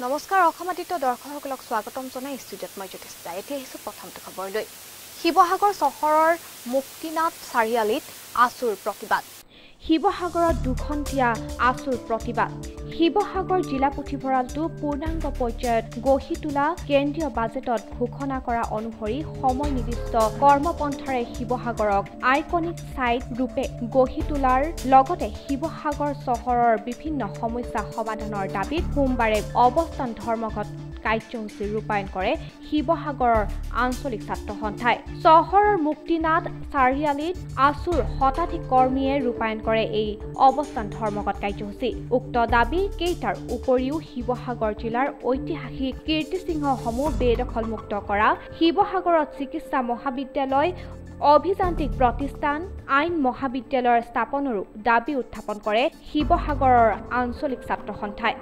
নমস্কাৰ অসমাদিত দৰ্শকসকলক স্বাগতম জনাই ষ্টুডিঅ'ত মই জ্যোতিষা এতিয়া আহিছো প্ৰথমটো খবৰলৈ শিৱসাগৰ চহৰৰ মুক্তিনাথ চাৰিআলিত আছুৰ প্ৰতিবাদ শিৱসাগৰত দুখন্তীয়া আছুৰ প্ৰতিবাদ শিৱসাগৰ জিলা পুথিভঁৰালটো পূৰ্ণাংগ পৰ্যায়ত গঢ়ি তোলা কেন্দ্ৰীয় বাজেটত ঘোষণা কৰা অনুসৰি সময় নিৰ্দিষ্ট কৰ্মপন্থাৰে শিৱসাগৰক আইকনিক সাইট ৰূপে গঢ়ি তোলাৰ লগতে শিৱসাগৰ চহৰৰ বিভিন্ন সমস্যা সমাধানৰ দাবীত সোমবাৰে অৱস্থান ধৰ্মঘট কাৰ্যসূচী ৰূপায়ণ কৰে শিৱসাগৰৰ আঞ্চলিক ছাত্ৰ সন্থাই চহৰৰ মুক্তিনাথ চাৰিআলিত আছুৰ শতাধিক কৰ্মীয়ে ৰূপায়ণ কৰে এই অৱস্থান ধৰ্মঘট কাৰ্যসূচী উক্ত দাবী কেইটাৰ উপৰিও শিৱসাগৰ জিলাৰ ঐতিহাসিক কীৰ্তিচিহ্নসমূহ বেদখলমুক্ত কৰা শিৱসাগৰত চিকিৎসা মহাবিদ্যালয় অভিযান্ত্ৰিক প্ৰতিষ্ঠান আইন মহাবিদ্যালয়ৰ স্থাপনৰো দাবী উত্থাপন কৰে শিৱসাগৰৰ আঞ্চলিক ছাত্ৰ সন্থাই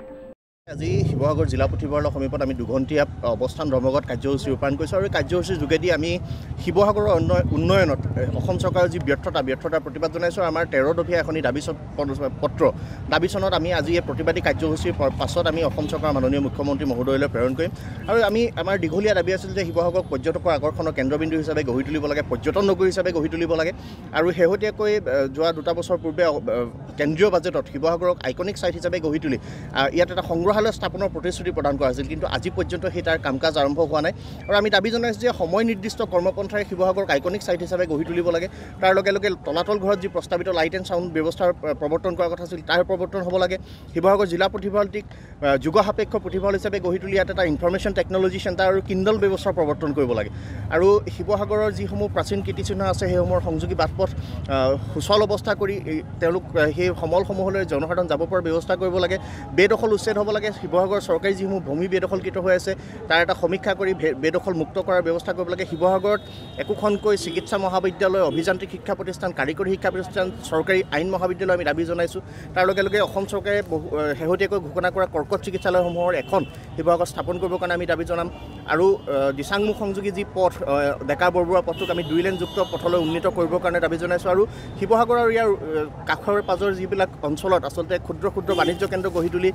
আজি শিৱসাগৰ জিলা পুথিভঁৰালৰ সমীপত আমি দুঘণ্টীয়া অৱস্থান ধৰ্মঘট কাৰ্যসূচী ৰূপায়ণ কৰিছোঁ আৰু এই কাৰ্যসূচীৰ যোগেদি আমি শিৱসাগৰৰ উন্নয়নত অসম চৰকাৰৰ যি ব্যৰ্থতাৰ প্ৰতিবাদ জনাইছোঁ। আমাৰ 13 দফীয়া এখনি দাবী চনত আমি আজি এই প্ৰতিবাদী কাৰ্যসূচীৰ পাছত আমি অসম চৰকাৰৰ মাননীয় মুখ্যমন্ত্ৰী মহোদয়লৈ প্ৰেৰণ কৰিম আৰু আমাৰ দীঘলীয়া দাবী আছিল যে শিৱসাগৰক পৰ্যটকৰ আকৰ্ষণৰ কেন্দ্ৰবিন্দু হিচাপে গঢ়ি তুলিব লাগে, পৰ্যটন নগৰী হিচাপে গঢ়ি তুলিব লাগে আৰু শেহতীয়াকৈ যোৱা 2 বছৰ পূৰ্বে কেন্দ্ৰীয় বাজেটত শিৱসাগৰক আইকনিক সাইট হিচাপে গঢ়ি তুলি ইয়াত এটা সংগ্ৰহালয় স্থাপনৰ প্ৰতিশ্ৰুতি প্ৰদান কৰা হৈছিল, কিন্তু আজি পৰ্যন্ত সেই তাৰ কাম কাজ আৰম্ভ হোৱা নাই আৰু আমি দাবী জনাইছোঁ যে সময় নিৰ্দিষ্ট কৰ্মপন্থাৰে শিৱসাগৰক আইকনিক সাইট হিচাপে গঢ়ি তুলিব লাগে। তাৰ লগে লগে তলাতল ঘৰত যি প্ৰস্তাৱিত লাইট এণ্ড ছাউণ্ড ব্যৱস্থাৰ প্ৰৱৰ্তন কৰাৰ কথা আছিল তাৰ প্ৰৱৰ্তন হ'ব লাগে। শিৱসাগৰ জিলা পুথিভঁৰালটিক যুগ সাপেক্ষ পুথিভঁৰাল হিচাপে গঢ়ি তুলি ইয়াত এটা ইনফৰমেশ্যন টেকন'লজি চেণ্টাৰ আৰু কিণ্ডল ব্যৱস্থাৰ প্ৰৱৰ্তন কৰিব লাগে আৰু শিৱসাগৰৰ যিসমূহ প্ৰাচীন কীৰ্তিচিহ্ন আছে সেইসমূহৰ সংযোগী বাটপথ সুচল অৱস্থা কৰি তেওঁলোক সেই সমলসমূহলৈ জনসাধাৰণ যাব পৰাৰ ব্যৱস্থা কৰিব লাগে। বেদখল উচ্ছেদ হ'ব লাগে। শিৱসাগৰ চৰকাৰী যিসমূহ ভূমি বেদখলকৃত হৈ আছে তাৰ এটা সমীক্ষা কৰি বেদখল মুক্ত কৰাৰ ব্যৱস্থা কৰিব লাগে। শিৱসাগৰত একোখনকৈ চিকিৎসা মহাবিদ্যালয়, অভিযান্ত্ৰিক শিক্ষা প্ৰতিষ্ঠান, কাৰিকৰী শিক্ষা প্ৰতিষ্ঠান, চৰকাৰী আইন মহাবিদ্যালয় আমি দাবী জনাইছোঁ। তাৰ লগে লগে অসম চৰকাৰে শেহতীয়াকৈ ঘোষণা কৰা কৰ্কট চিকিৎসালয়সমূহৰ এখন শিৱসাগৰত স্থাপন কৰিবৰ কাৰণে আমি দাবী জনাম আৰু দিচাংমুখ সংযোগী যি পথ ডেকা বৰবৰুৱা পথটোক আমি 2 লেনযুক্ত পথলৈ উন্নীত কৰিবৰ কাৰণে দাবী জনাইছোঁ আৰু শিৱসাগৰ আৰু ইয়াৰ কাষৰ পাজৰ যিবিলাক অঞ্চলত আচলতে ক্ষুদ্ৰ বাণিজ্য কেন্দ্ৰ গঢ়ি তুলি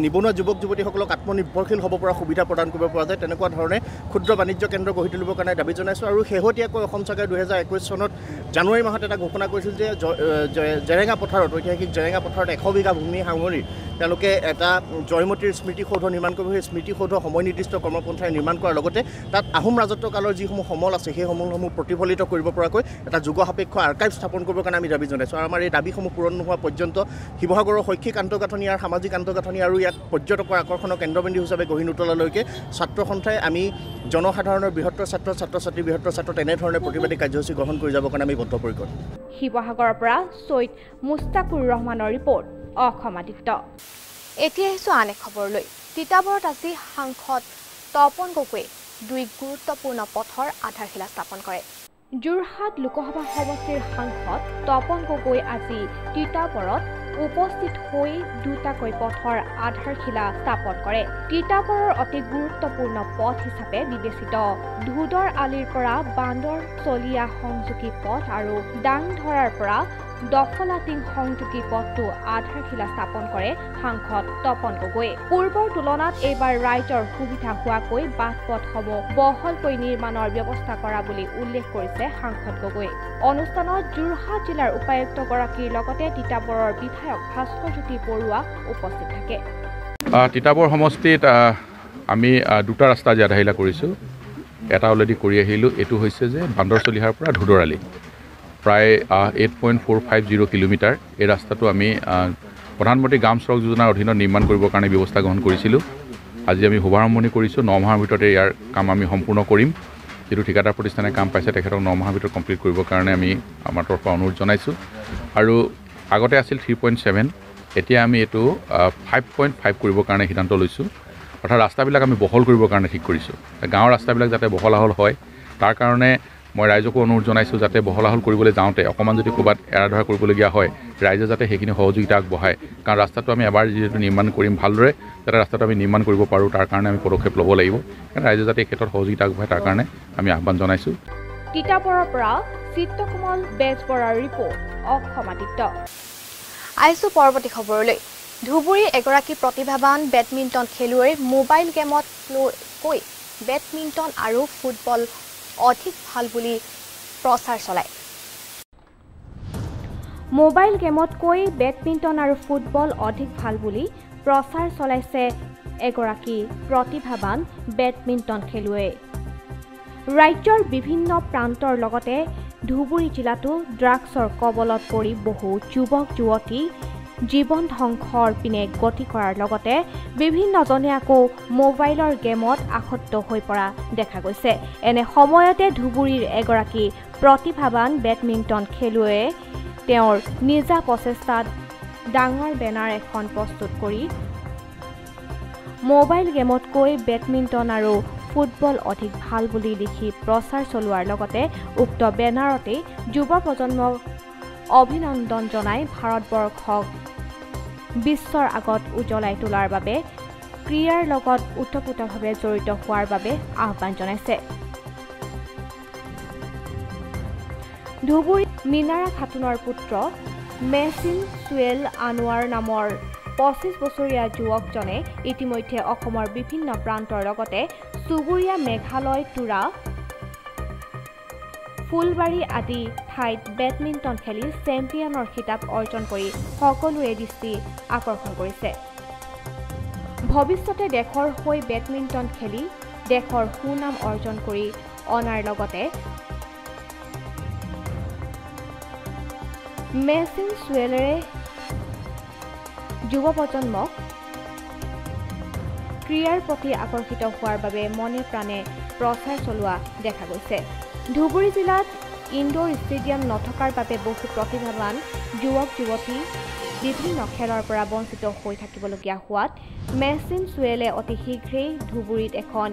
নিবনুৱা যুৱক যুৱতীসকলক আত্মনিৰ্ভৰশীল হ'ব পৰা সুবিধা প্ৰদান কৰিব পৰা যায় তেনেকুৱা ধৰণে ক্ষুদ্ৰ বাণিজ্য কেন্দ্ৰ গঢ়ি তুলিবৰ কাৰণে দাবী জনাইছোঁ আৰু শেহতীয়াকৈ অসম চৰকাৰে 2021 চনত জানুৱাৰী মাহত এটা ঘোষণা কৰিছিল যে জেৰেঙা পথাৰত ঐতিহাসিক জেৰেঙা পথাৰত 100 বিঘা ভূমি সামৰি তেওঁলোকে এটা জয়মতীৰ স্মৃতিসৌধ নিৰ্মাণ কৰিব। সেই স্মৃতিসৌধ সময় নিৰ্দিষ্ট কৰ্মপন্থাৰে নিৰ্মাণ কৰাৰ লগতে তাত আহোম ৰাজত্বকালৰ যিসমূহ সমল আছে সেই সমলসমূহ প্ৰতিফলিত কৰিব পৰাকৈ এটা যুগ সাপেক্ষ আৰ্কাইভ স্থাপন কৰিবৰ কাৰণে আমি দাবী জনাইছোঁ আৰু আমাৰ এই দাবীসমূহ পূৰণ নোহোৱা পৰ্যন্ত শিৱসাগৰৰ শৈক্ষিক আন্তঃগাঁথনি আৰু সামাজিক আন্তঃগাঁথনি আৰু ইয়াক পৰ্যটকৰ আকৰ্ষণৰ কেন্দ্ৰবিন্দু হিচাপে গঢ়ি নোতোলালৈকে ছাত্ৰ সন্থাই আমি জনসাধাৰণৰ বৃহত্তৰ ছাত্ৰ-ছাত্ৰীৰ বৃহত্তৰ ছাত্ৰ তেনেধৰণে প্ৰতিবাদী কাৰ্যসূচী গ্ৰহণ কৰি যাবৰ কাৰণে আমি বদ্ধপৰিকৰ। শিৱসাগৰৰ পৰা ছৈয়দ মুস্তাকুৰ ৰহমানৰ ৰিপৰ্ট অসম আদিত্য। এতিয়া আহিছোঁ আন এক খবৰলৈ। তিতাবৰত আজি সাংসদ তপন গগৈয়ে 2 গুৰুত্বপূৰ্ণ পথৰ আধাৰশিলা স্থাপন কৰে। যোৰহাট লোকসভা সমষ্টিৰ সাংসদ তপন গগৈ আজি তিতাবৰত উপস্থিত হৈ 2টাকৈ পথৰ আধাৰশিলা স্থাপন কৰে। তিতাবৰৰ অতি গুৰুত্বপূৰ্ণ পথ হিচাপে বিবেচিত ধুদৰ আলিৰ পৰা বান্দৰ চলিয়া সংযোগী পথ আৰু ডাংধৰাৰ পৰা দফলাটিং সংযোগী পথটো আধাৰশিলা স্থাপন কৰে সাংসদ তপন গগৈয়ে। পূৰ্বৰ তুলনাত এইবাৰ ৰাইজৰ সুবিধা হোৱাকৈ বাট-পথসমূহ বহলকৈ নিৰ্মাণৰ ব্যৱস্থা কৰা বুলি উল্লেখ কৰিছে সাংসদ গগৈয়ে। অনুষ্ঠানত যোৰহাট জিলাৰ উপায়ুক্তগৰাকীৰ লগতে তিতাবৰৰ বিধায়ক ভাস্কৰজ্যোতি বৰুৱা উপস্থিত থাকে। তিতাবৰ সমষ্টিত আমি 2টা ৰাস্তা আজি আধাৰশিলা কৰিছোঁ। এটা অলৰেডি কৰি আহিলোঁ। এইটো হৈছে যে বান্দৰ চলিহাৰ পৰা ধুদৰ আলি প্ৰায় 8.450 কিলোমিটাৰ। এই ৰাস্তাটো আমি প্ৰধানমন্ত্ৰী গ্ৰাম সড়ক যোজনাৰ অধীনত নিৰ্মাণ কৰিবৰ কাৰণে ব্যৱস্থা গ্ৰহণ কৰিছিলোঁ। আজি আমি শুভাৰম্ভণি কৰিছোঁ। 9 মাহৰ ভিতৰতে ইয়াৰ কাম আমি সম্পূৰ্ণ কৰিম। যিটো ঠিকাদাৰ প্ৰতিষ্ঠানে কাম পাইছে তেখেতক 9 মাহৰ ভিতৰত কমপ্লিট কৰিবৰ কাৰণে আমি আমাৰ তৰফৰ পৰা অনুৰোধ জনাইছোঁ আৰু আগতে আছিল 3.7, এতিয়া আমি এইটো 5.5 কৰিবৰ কাৰণে সিদ্ধান্ত লৈছোঁ। অৰ্থাৎ ৰাস্তাবিলাক আমি বহল কৰিবৰ কাৰণে ঠিক কৰিছোঁ। গাঁৱৰ ৰাস্তাবিলাক যাতে বহল আহল হয় তাৰ কাৰণে মই ৰাইজকো অনুৰোধ জনাইছোঁ যাতে বহল আহল কৰিবলৈ যাওঁতে অকণমান যদি ক'ৰবাত এৰা ধৰা কৰিবলগীয়া হয় ৰাইজে যাতে সেইখিনি সহযোগিতা আগবঢ়ায়, কাৰণ ৰাস্তাটো আমি এবাৰ যিহেতু নিৰ্মাণ কৰিম ভালদৰে যাতে ৰাস্তাটো আমি নিৰ্মাণ কৰিব পাৰোঁ তাৰ কাৰণে আমি পদক্ষেপ ল'ব লাগিব। কাৰণ ৰাইজে যাতে এই ক্ষেত্ৰত সহযোগিতা আগবঢ়ায় তাৰ কাৰণে আমি আহ্বান জনাইছোঁ। তিতাবৰৰ পৰা চিত্ৰকমল বেজবৰাৰ ৰিপৰ্ট অসম আদিত্য। আহিছোঁ পৰৱৰ্তী খবৰলৈ। ধুবুৰীৰ এগৰাকী প্ৰতিভাৱান বেডমিণ্টন খেলুৱৈৰ মোবাইল গেমত কৈ বেডমিণ্টন আৰু ফুটবল অধিক ভাল বুলি প্ৰচাৰ চলায় মোবাইল গেমত কৈ বেডমিণ্টন আৰু ফুটবল অধিক ভাল বুলি প্ৰচাৰ চলাইছে এগৰাকী প্ৰতিভাৱান বেডমিণ্টন খেলুৱৈ ৰাজ্যৰ বিভিন্ন প্ৰান্তৰ লগতে ধুবুৰী জিলাতো ড্ৰাগছৰ কবলত পৰি বহু যুৱক যুৱতী জীৱন ধ্বংসৰ পিনে গতি কৰাৰ লগতে বিভিন্নজনে আকৌ মোবাইলৰ গেমত আসক্ত হৈ পৰা দেখা গৈছে এনে সময়তে ধুবুৰীৰ এগৰাকী প্ৰতিভাৱান বেডমিণ্টন খেলুৱৈয়ে তেওঁৰ নিজা প্ৰচেষ্টাত ডাঙৰ বেনাৰ এখন প্ৰস্তুত কৰি মোবাইল গেমতকৈ বেডমিণ্টন আৰু ফুটবল অধিক ভাল বুলি লিখি প্ৰচাৰ চলোৱাৰ লগতে উক্ত বেনাৰতে যুৱ প্ৰজন্মক অভিনন্দন জনাই ভাৰতবৰ্ষক বিশ্বৰ আগত উজ্বলাই তোলাৰ বাবে ক্ৰীড়াৰ লগত ওতপ্ৰোতভাৱে জড়িত হোৱাৰ বাবে আহ্বান জনাইছে ধুবুৰী মিনাৰা খাতুনৰ পুত্ৰ মেচিন সুৱেল আনোৱাৰ নামৰ 25 বছৰীয়া যুৱকজনে ইতিমধ্যে অসমৰ বিভিন্ন প্ৰান্তৰ লগতে চুবুৰীয়া মেঘালয় তুৰা ফুলবাৰী আদি ঠাইত বেডমিণ্টন খেলি চেম্পিয়নৰ খিতাপ অৰ্জন কৰি সকলোৰে দৃষ্টি আকৰ্ষণ কৰিছে ভৱিষ্যতে দেশৰ হৈ বেডমিণ্টন খেলি দেশৰ সুনাম অৰ্জন কৰি অনাৰ লগতে মেচিন সুৱেলৰে যুৱ প্ৰজন্মক ক্ৰীড়াৰ প্ৰতি আকৰ্ষিত হোৱাৰ বাবে মনে প্ৰাণে প্ৰচাৰ চলোৱা দেখা গৈছে ধুবুৰী জিলাত ইনডোৰ ষ্টেডিয়াম নথকাৰ বাবে বহু প্ৰতিভাৱান যুৱক যুৱতী বিভিন্ন খেলৰ পৰা বঞ্চিত হৈ থাকিবলগীয়া হোৱাত মেচিন সুৱেলে অতি শীঘ্ৰেই ধুবুৰীত এখন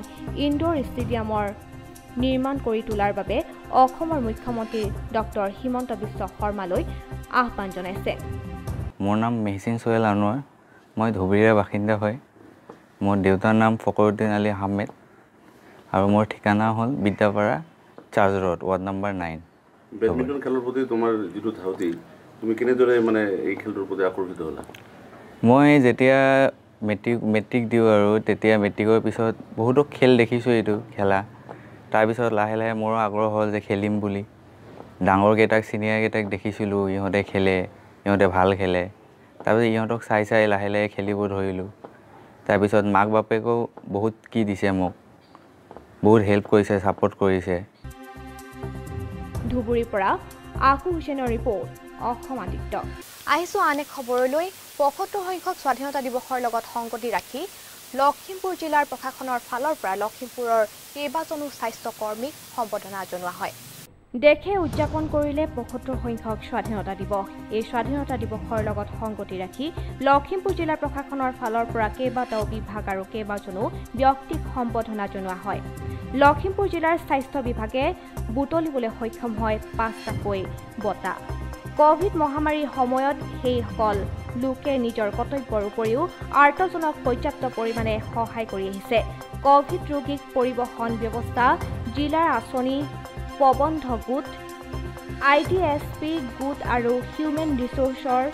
ইনডোৰ ষ্টেডিয়ামৰ নিৰ্মাণ কৰি তোলাৰ বাবে অসমৰ মুখ্যমন্ত্ৰী ডক্টৰ হিমন্ত বিশ্ব শৰ্মালৈ আহ্বান জনাইছে মোৰ নাম মেহচিন সুৱেল আনোৱাৰ মই ধুবুৰীৰ বাসিন্দা হয় মোৰ দেউতাৰ নাম ফকৰুদ্দিন আলী আহমেদ আৰু মোৰ ঠিকনা হ'ল Bidyapara charge road ward number 9 badminton খেলৰ প্ৰতি তোমাৰ যিটো ধাউতি তুমি কেনেদৰে মানে এই খেলটোৰ প্ৰতি আকৰ্ষিত হ'লা মই যেতিয়া মেট্ৰিক দিওঁ আৰু তেতিয়া মেট্ৰিকৰ পিছত বহুতো খেল দেখিছোঁ এইটো খেলা তাৰপিছত লাহে লাহে মোৰ আগ্ৰহ হ'ল যে খেলিম বুলি ডাঙৰকেইটাক চিনিয়ৰকেইটাক দেখিছিলোঁ ইহঁতে খেলে ইহঁতে ভাল খেলে তাৰপিছত ইহঁতক চাই চাই লাহে লাহে খেলিব ধৰিলোঁ তাৰপিছত মাক বাপেকেও বহুত কি দিছে মোক বহুত হেল্প কৰিছে ছাপোৰ্ট কৰিছে ধুবুৰীৰ পৰা আকু হুছেইনৰ ৰিপৰ্ট অসম আদিত্য আহিছোঁ আন এক খবৰলৈ ৭৫ সংখ্যক স্বাধীনতা দিৱসৰ লগত সংগতি ৰাখি লখিমপুৰ জিলাৰ প্ৰশাসনৰ ফালৰ পৰা লখিমপুৰৰ কেইবাজনো স্বাস্থ্য কৰ্মীক সম্বৰ্ধনা জনোৱা হয় দেশে উদযাপন কৰিলে ৭৫ সংখ্যক স্বাধীনতা দিৱস এই স্বাধীনতা দিৱসৰ লগত সংগতি ৰাখি লখিমপুৰ জিলা প্ৰশাসনৰ ফালৰ পৰা কেইবাটাও বিভাগ আৰু কেইবাজনো ব্যক্তিক সম্বৰ্ধনা জনোৱা হয় লখিমপুৰ জিলাৰ স্বাস্থ্য বিভাগে বুটলিবলৈ সক্ষম হয় ৫টাকৈ বঁটা কোভিড মহামাৰীৰ সময়ত সেইসকল লোকে নিজৰ কৰ্তব্যৰ উপৰিও আৰ্তজনক পৰ্যাপ্ত পৰিমাণে সহায় কৰি আহিছে কোভিড ৰোগীক পৰিবহণ ব্যৱস্থা জিলাৰ আঁচনি প্ৰবন্ধ গোট IDSP গোট আৰু হিউমেন ৰিচোৰ্চৰ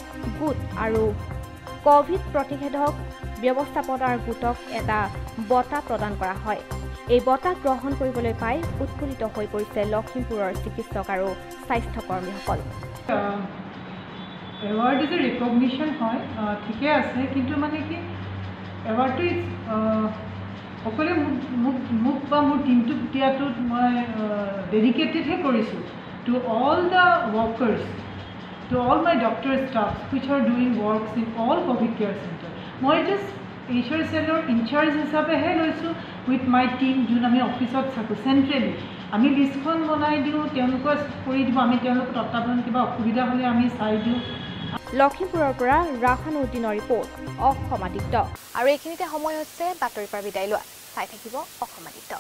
গোট আৰু কোভিড প্ৰতিষেধক ব্যৱস্থাপনাৰ গোটক এটা বঁটা প্ৰদান কৰা হয় এই বঁটা গ্ৰহণ কৰিবলৈ পাই উৎফুল্লিত হৈ পৰিছে লখিমপুৰৰ চিকিৎসক আৰু স্বাস্থ্যকৰ্মীসকল এৱাৰ্ড ইজ এ ৰিকগনিশ্যন হয় ঠিকে আছে কিন্তু মানে কি এৱাৰ্ডটো সকলোৱে মোক বা মোৰ টিমটোক দিয়াটোত মই ডেডিকেটেডহে কৰিছোঁ to all the workers to all my doctor staff which are doing works in all Covid care centre মই জাষ্ট এইচআৰ চেলৰ ইনচাৰ্জ হিচাপেহে লৈছোঁ উইথ মাই টিম যোন আমি অফিচত থাকোঁ চেণ্ট্ৰেলি আমি লিষ্টখন বনাই দিওঁ তেওঁলোকক কৰি দিব আমি তেওঁলোকৰ তত্বাৱধান কিবা অসুবিধা হ'লে আমি চাই দিওঁ লখিমপুৰৰ পৰা ৰাহানুদ্দিনৰ ৰিপৰ্ট অসম আদিত্য আৰু এইখিনিতে সময় হৈছে বাতৰিৰ পৰা বিদায় লোৱা চাই থাকিব অসম আদিত্য